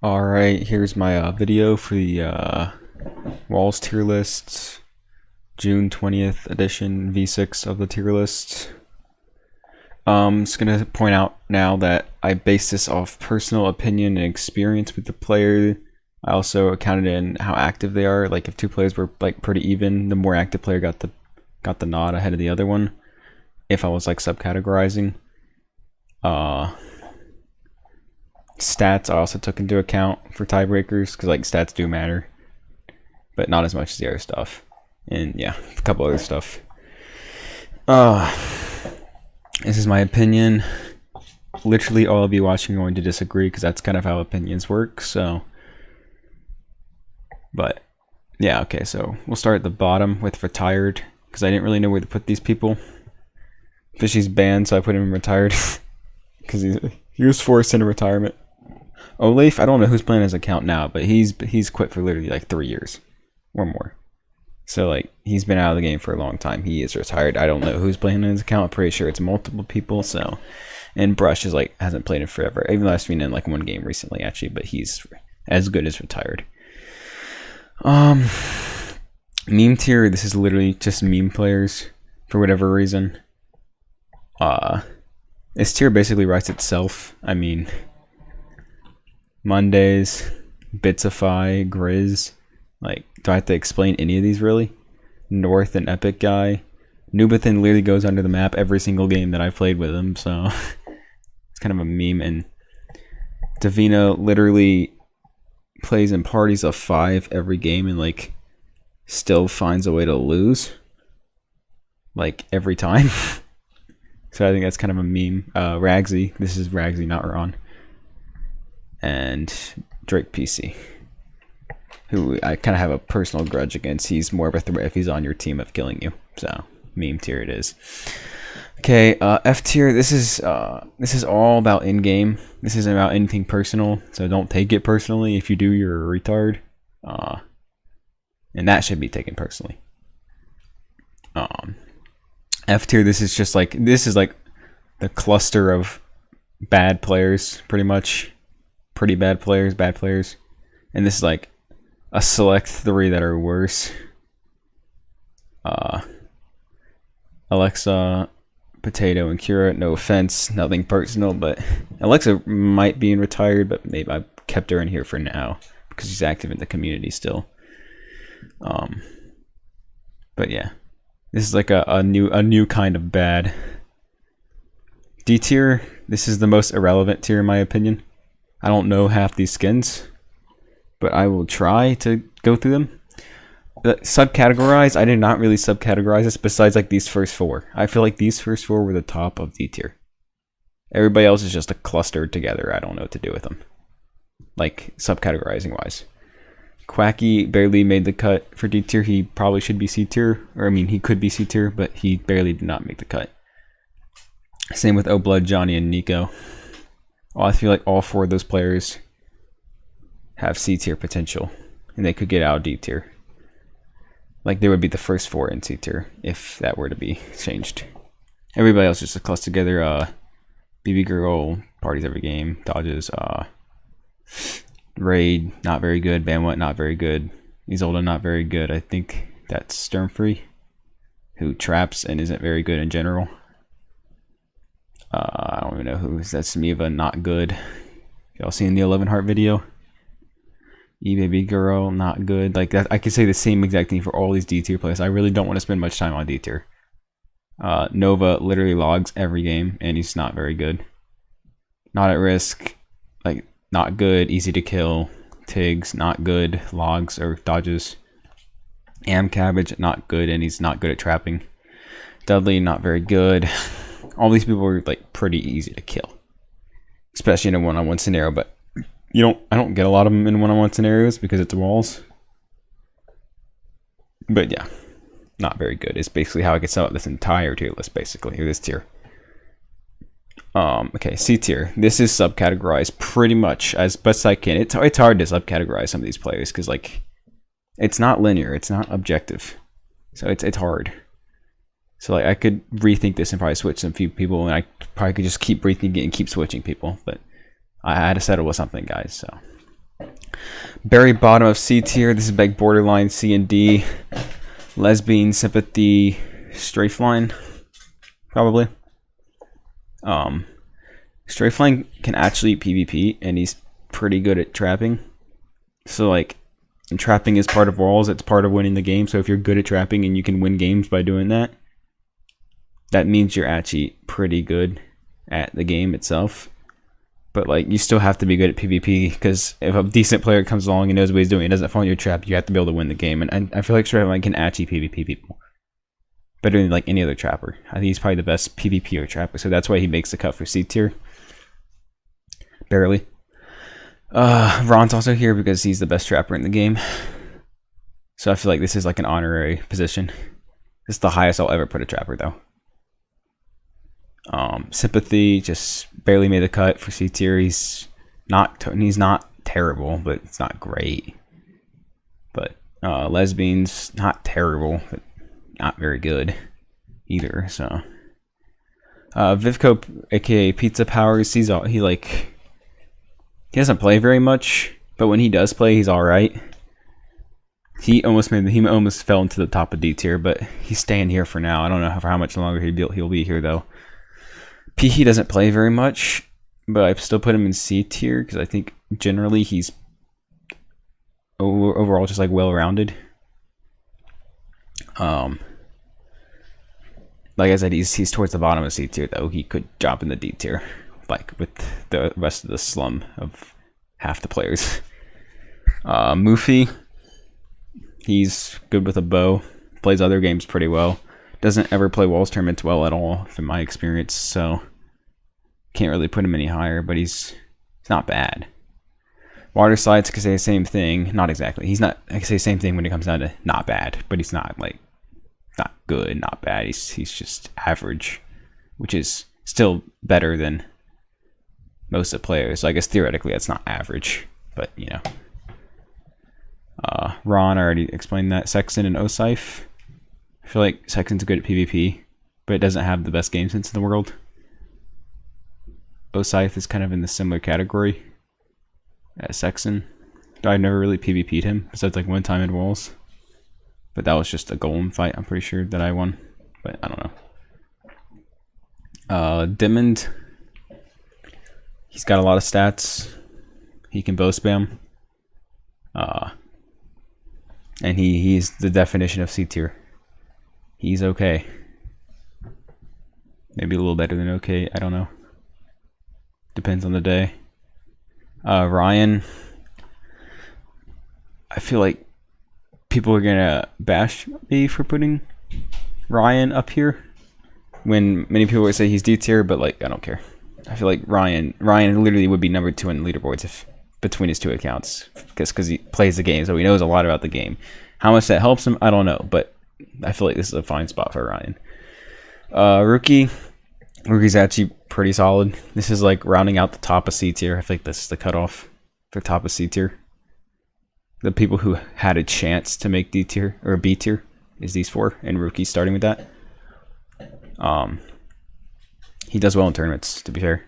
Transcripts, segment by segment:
Alright, here's my video for the Walls tier list, June 20th edition V6 of the tier list. Just gonna point out now that I base this off personal opinion and experience with the player. I also accounted in how active they are. Like if two players were like pretty even, the more active player got the nod ahead of the other one. If I was like subcategorizing. Stats I also took into account for tiebreakers because like stats do matter, but not as much as the other stuff. And yeah, a couple other stuff. This is my opinion. Literally all of you watching are going to disagree because that's kind of how opinions work. So, but yeah, okay. So we'll start at the bottom with retired because I didn't really know where to put these people. Fishy's banned, so I put him in retired because he was forced into retirement. Olaf, I don't know who's playing his account now, but he's quit for literally like 3 years or more. So like he's been out of the game for a long time. He is retired. I don't know who's playing his account. I'm pretty sure it's multiple people. So, and Brush is like hasn't played it forever. Even though I've seen in like one game recently actually, but he's as good as retired. Meme tier. This is literally just meme players for whatever reason. This tier basically writes itself. I mean, Mondays, Bitsify, Grizz. Like, do I have to explain any of these really? North, an epic guy. Nubathan literally goes under the map every single game that I've played with him, so it's kind of a meme. And Davina literally plays in parties of 5 every game and like still finds a way to lose. Like every time. So I think that's kind of a meme. Ragsy, this is Ragsy, not Ron. And Drake PC, who I kind of have a personal grudge against. He's more of a threat if he's on your team of killing you. So meme tier it is. Okay, F tier. This is all about in game. This isn't about anything personal, so don't take it personally. If you do, you're a retard. And that should be taken personally. F tier. This is like the cluster of bad players, pretty much. Pretty bad players, and this is like a select 3 that are worse. Alexa, Potato, and Kira. No offense, nothing personal, but Alexa might be in retired, but maybe I kept her in here for now because she's active in the community still. But yeah, this is like a new kind of bad. D tier. This is the most irrelevant tier in my opinion. I don't know half these skins, but I will try to go through them. Subcategorize, I did not really subcategorize this besides like these first 4. I feel like these first 4 were the top of D tier. Everybody else is just a cluster together. I don't know what to do with them. Like subcategorizing wise. Quacky barely made the cut for D tier. He probably should be C tier. Or I mean he could be C tier, but he barely did not make the cut. Same with Oblood, Johnny, and Nico. Well, I feel like all 4 of those players have C tier potential, and they could get out of D tier. Like they would be the first 4 in C tier if that were to be changed. Everybody else just clustered together. BB Girl parties every game, dodges. Raid not very good. Banwet not very good. Isolda not very good. I think that's Sturmfree, who traps and isn't very good in general. I don't even know who is that. Smiva, not good. Y'all seen the 11 heart video? Baby Girl, not good. Like that, I could say the same exact thing for all these D tier players. I really don't want to spend much time on D tier. Nova literally logs every game, and he's not very good. Not at risk, like not good. Easy to kill. Tiggs, not good. Logs or dodges. Cabbage, not good, and he's not good at trapping. Dudley, not very good. All these people are like pretty easy to kill, especially in a one-on-one scenario. But I don't get a lot of them in one-on-one scenarios because it's walls. But yeah, not very good. It's basically how I could sum up this entire tier list, basically, or this tier. Okay, C tier. This is subcategorized pretty much as best I can. It's hard to subcategorize some of these players because like it's not linear, it's not objective, so it's hard. So like I could rethink this and probably switch some few people, and I probably could just keep rethinking it and keep switching people. But I had to settle with something, guys. So Very bottom of C tier. This is like borderline C and D. Lesbian, sympathy, strafe line, probably. Strafe line can actually PvP, and he's pretty good at trapping. So like, and trapping is part of walls. It's part of winning the game. So if you're good at trapping and you can win games by doing that, that means you're actually pretty good at the game itself. But like, you still have to be good at PvP, because if a decent player comes along and knows what he's doing and doesn't fall in your trap, you have to be able to win the game. And I feel like Strafe can actually PvP people better than like any other trapper. I think he's probably the best PvPer trapper, so that's why he makes the cut for C tier. Barely. Ron's also here because he's the best trapper in the game. So I feel like this is like an honorary position. This is the highest I'll ever put a trapper though. Sympathy just barely made the cut for C tier. He's not terrible, but it's not great. But Lesbian's not terrible, but not very good either. So Vivco, aka Pizza Powers, he doesn't play very much, but when he does play, he's all right. He almost fell into the top of D tier, but he's staying here for now. I don't know for how much longer he'll be here though. He doesn't play very much, but I've still put him in C tier because I think generally he's overall just like well-rounded. Like I said, he's towards the bottom of C tier though. He could drop in the D tier, like with the rest of the slum of half the players. Mufi, he's good with a bow, plays other games pretty well. Doesn't ever play Walls tournaments well at all, from my experience, so can't really put him any higher, but he's not bad. Water Slides can say the same thing. Not exactly. I can say the same thing when it comes down to not bad, but he's not like not good, not bad. He's just average, which is still better than most of the players. So I guess theoretically that's not average, but you know. Ron, I already explained that. Sexton and Osyfe. I feel like Sexton's good at PvP, but it doesn't have the best game sense in the world. Osyfe is kind of in the similar category as Sexton. I've never really PvP'd him, besides like one time in Walls. But that was just a golem fight, I'm pretty sure, that I won. But I don't know. Diamond. He's got a lot of stats. He can bow spam. And he's the definition of C tier. He's okay. Maybe a little better than okay, I don't know. Depends on the day. Ryan. I feel like people are gonna bash me for putting Ryan up here, when many people would say he's D tier, but like I don't care. I feel like Ryan literally would be number 2 in the leaderboards if between his 2 accounts, because he plays the game, so he knows a lot about the game. How much that helps him, I don't know, but I feel like this is a fine spot for Ryan. Rookie's actually pretty solid. This is like rounding out the top of C tier. I think this is the cutoff for top of C tier. The people who had a chance to make D tier or B tier is these 4, and Rookie's starting with that. He does well in tournaments, to be fair.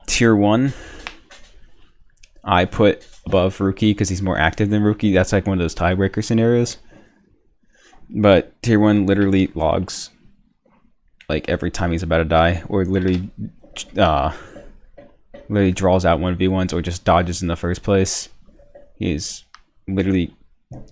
Tier 1, I put above Rookie because he's more active than Rookie. That's like one of those tiebreaker scenarios. But tier 1 literally logs like every time he's about to die, or literally draws out 1v1s or just dodges in the first place. He's literally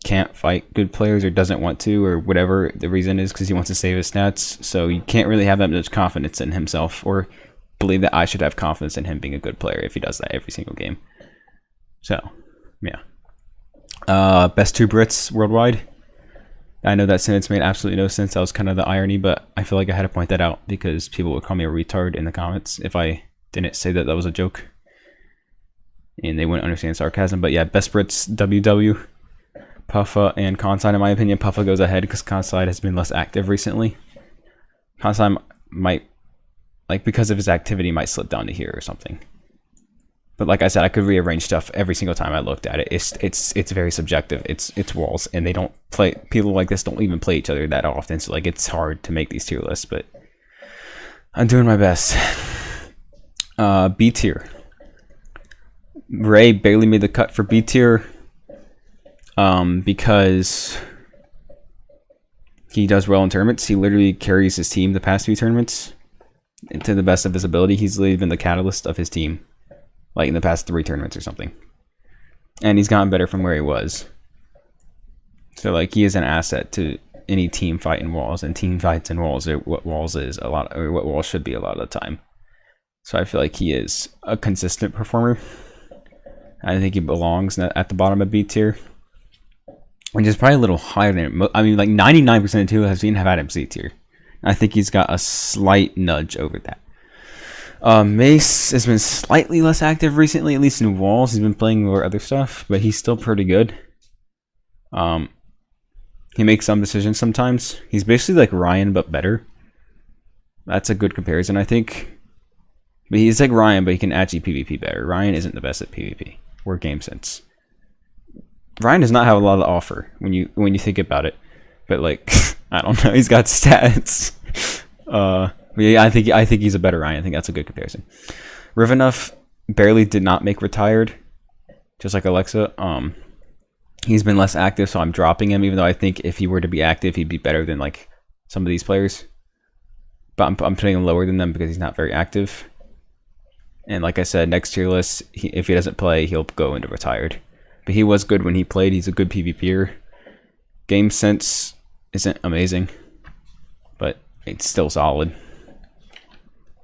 can't fight good players, or doesn't want to, or whatever the reason is, because he wants to save his stats. So you can't really have that much confidence in himself, or believe that I should have confidence in him being a good player if he does that every single game. So yeah. Best 2 Brits worldwide. I know that sentence made absolutely no sense. That was kind of the irony, but I feel like I had to point that out because people would call me a retard in the comments if I didn't say that was a joke, and they wouldn't understand sarcasm. But yeah, best Brits, WW, Puffa, and Conside. In my opinion, Puffa goes ahead because Conside has been less active recently. Conside might, like, because of his activity, might slip down to here or something. But like I said, I could rearrange stuff every single time I looked at it. It's very subjective. It's Walls, and they don't play. People like this don't even play each other that often. So like it's hard to make these tier lists, but I'm doing my best. B tier. Ray barely made the cut for B tier because he does well in tournaments. He literally carries his team the past few tournaments to the best of his ability. He's literally been the catalyst of his team, like in the past 3 tournaments or something. And he's gotten better from where he was. So like he is an asset to any team fight in walls, and team fights in walls are what walls is a lot, or what walls should be a lot of the time. So I feel like he is a consistent performer. I think he belongs at the bottom of B tier, which is probably a little higher than I mean, like 99% of people have seen have had him C tier. I think he's got a slight nudge over that. Mace has been slightly less active recently, at least in walls. He's been playing more other stuff, but he's still pretty good. He makes some decisions sometimes. He's basically like Ryan, but better. That's a good comparison, I think. But he's like Ryan, but he can actually PvP better. Ryan isn't the best at PvP or game sense. Ryan does not have a lot to offer when you think about it. But like, I don't know, he's got stats. But yeah, I think he's a better Ryan. I think that's a good comparison. Rivenov barely did not make retired, just like Alexa. He's been less active, so I'm dropping him, even though I think if he were to be active, he'd be better than like some of these players. But I'm putting him lower than them because he's not very active. And like I said, next tier list, if he doesn't play, he'll go into retired. But he was good when he played. He's a good PvPer. Game sense isn't amazing, but it's still solid.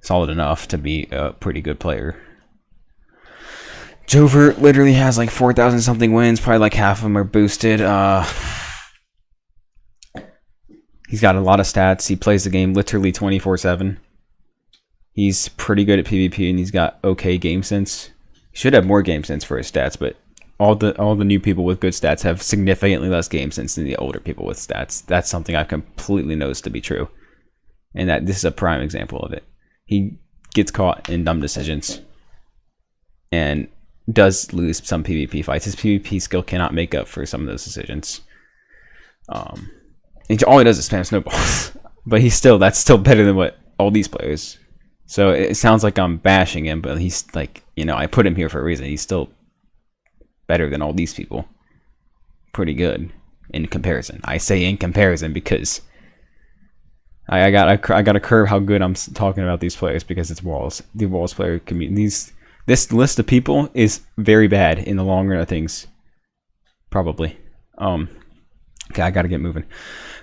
Solid enough to be a pretty good player. Jover literally has like 4,000 something wins. Probably like half of them are boosted. He's got a lot of stats. He plays the game literally 24/7. He's pretty good at PvP, and he's got okay game sense. He should have more game sense for his stats, but all the new people with good stats have significantly less game sense than the older people with stats. That's something I completely knows to be true, and that this is a prime example of it. He gets caught in dumb decisions and does lose some PvP fights. His PvP skill cannot make up for some of those decisions. All he does is spam snowballs, but that's still better than what all these players. So it sounds like I'm bashing him, but he's like, I put him here for a reason. He's still better than all these people. Pretty good in comparison. I say in comparison because I gotta curb how good I'm talking about these players, because it's walls. The walls player community. This list of people is very bad in the long run of things. Probably. Okay, I gotta get moving.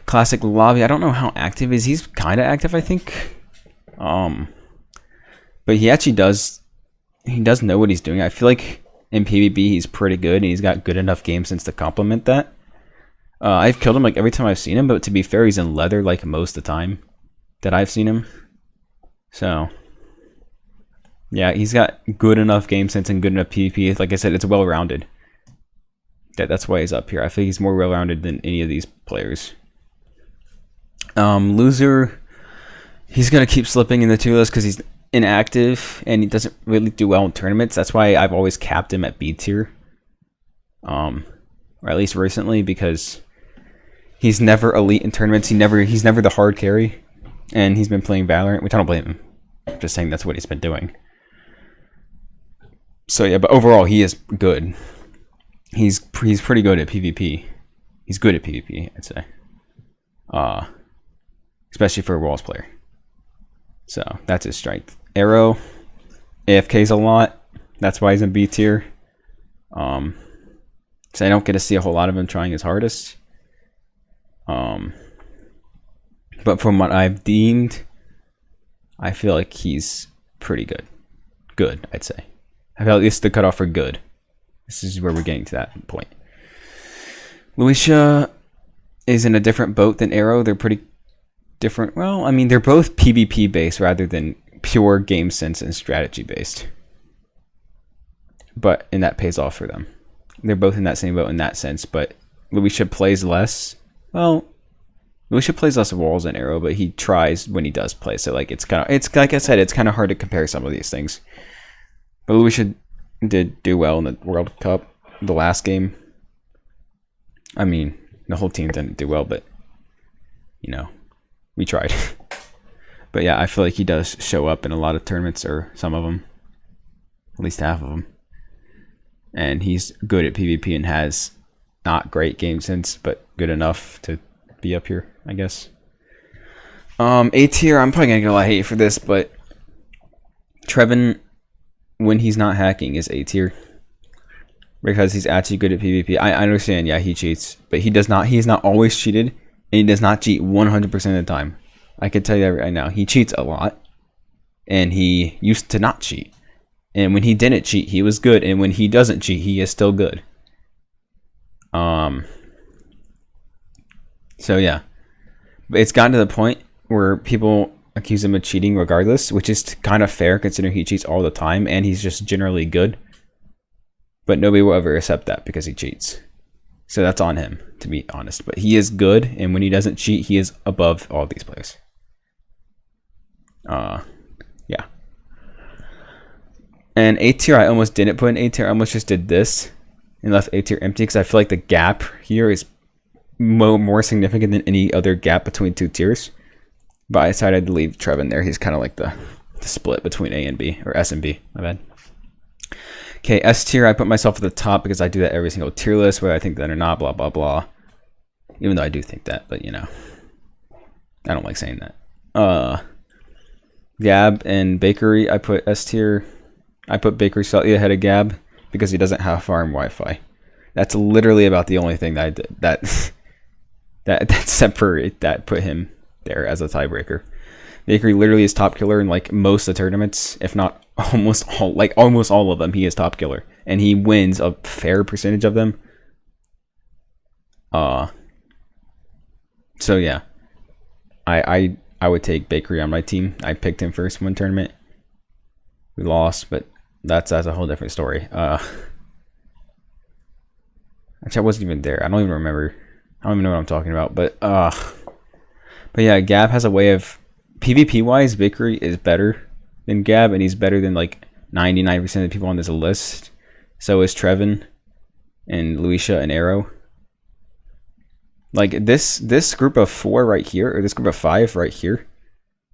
Classic lobby. I don't know how active is. He's kind of active, I think. But he actually does. He does know what he's doing. I feel like in PvP he's pretty good, and he's got good enough game sense to complement that. I've killed him like every time I've seen him, but to be fair, he's in leather like most of the time that I've seen him. So yeah, he's got good enough game sense and good enough PvP. Like I said, it's well-rounded. That's why he's up here. I think he's more well-rounded than any of these players. Loser, he's gonna keep slipping in the tier list because he's inactive and he doesn't really do well in tournaments. That's why I've always capped him at B tier, or at least recently, because he's never elite in tournaments. He's never the hard carry, and he's been playing Valorant, which I don't blame him. I'm just saying that's what he's been doing. So yeah, but overall he is good. He's pretty good at PvP. He's good at PvP, I'd say. Especially for a walls player. So that's his strength. Arrow, AFKs a lot. That's why he's in B tier. So I don't get to see a whole lot of him trying his hardest. But from what I've deemed, I feel like he's pretty good. Good, I'd say. I feel like this is the cutoff for good. This is where we're getting to that point. Luisha is in a different boat than Arrow. They're pretty different. Well, I mean, they're both PvP based rather than pure game sense and strategy based. And that pays off for them. They're both in that same boat in that sense, but Luisha plays less. Well, Luisha plays less walls than Arrow, but he tries when he does play. So like it's like I said, it's kind of hard to compare some of these things. But Luisha did do well in the World Cup, the last game. I mean, the whole team didn't do well, but we tried. But yeah, I feel like he does show up in a lot of tournaments, or some of them, at least half of them. and he's good at PvP and has not great game sense, but good enough to be up here, I guess. A tier, I'm probably gonna get a lot of hate for this, but Trevin, when he's not hacking, is A tier because he's actually good at PvP. I understand, yeah, he cheats, but he does not. He's not always cheated, and he does not cheat 100% of the time. I can tell you that right now. He cheats a lot, and he used to not cheat. And when he didn't cheat, he was good, and when he doesn't cheat, he is still good. So yeah, but it's gotten to the point where people accuse him of cheating regardless, which is kind of fair considering he cheats all the time and he's just generally good. But nobody will ever accept that because he cheats. So that's on him, to be honest. But he is good, and when he doesn't cheat, he is above all these players. Yeah. And A tier, I almost didn't put in A tier. I almost just did this and left A tier empty because I feel like the gap here is more significant than any other gap between two tiers. But I decided to leave Trevin there. He's kind of like the split between A and B, or S and B, my bad. Okay, S tier, I put myself at the top because I do that every single tier list, whether I think that or not, blah, blah, blah. Even though I do think that, but you know, I don't like saying that. Gab and Bakery, I put S tier. I put Bakery slightly ahead of Gab because he doesn't have farm Wi-Fi. That's literally about the only thing that I did that put him there as a tiebreaker. Bakery literally is top killer in like most of the tournaments, if not almost all of them. He is top killer, and he wins a fair percentage of them. So yeah, I would take Bakery on my team. I picked him first one tournament. We lost, but that's a whole different story. Actually, I wasn't even there. I don't even remember. I don't even know what I'm talking about. But yeah, Gab has a way of PvP wise. Bakery is better than Gab, and he's better than like 99% of the people on this list. So is Trevin and Luisha and Arrow. Like this group of 4 right here, or this group of 5 right here,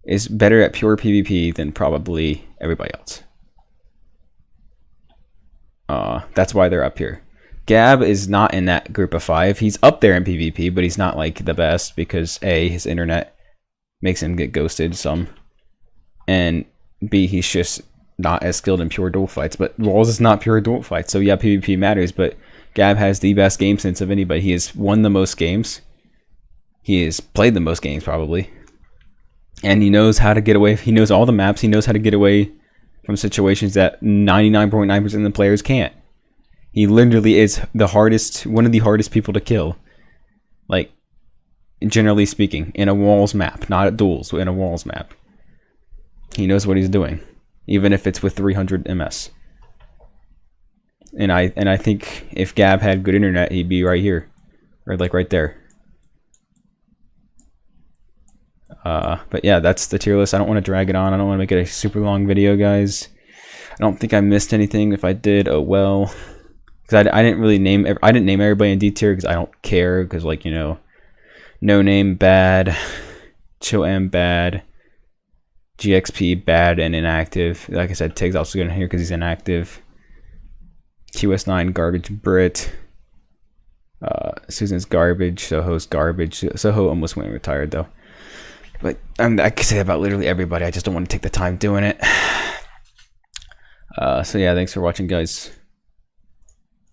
is better at pure PvP than probably everybody else. That's why they're up here. Gab is not in that group of 5. He's up there in PvP, but he's not like the best because A, his internet makes him get ghosted some, and B, he's just not as skilled in pure duel fights. But Walls is not pure duel fights, so yeah, PvP matters, but Gab has the best game sense of anybody. He has won the most games. He has played the most games probably. And he knows how to get away. He knows all the maps. He knows how to get away from situations that 99.9% of the players can't. He literally is one of the hardest people to kill. Like, generally speaking, in a Walls map. Not at duels, but in a Walls map. He knows what he's doing. Even if it's with 300 MS. And I think if Gab had good internet, he'd be right here. Or like right there. But yeah, that's the tier list. I don't want to drag it on. I don't want to make it a super long video, guys. I don't think I missed anything. If I did, oh well. Because I didn't really name everybody in D tier because I don't care. Because like, you know, No Name bad, Chill M bad, GXP bad and inactive. Like I said, Tig's also going here because he's inactive. QS9 garbage Brit. Susan's garbage. Soho's garbage. Soho almost went retired though. But I can say that about literally everybody. I just don't want to take the time doing it. So yeah, thanks for watching, guys.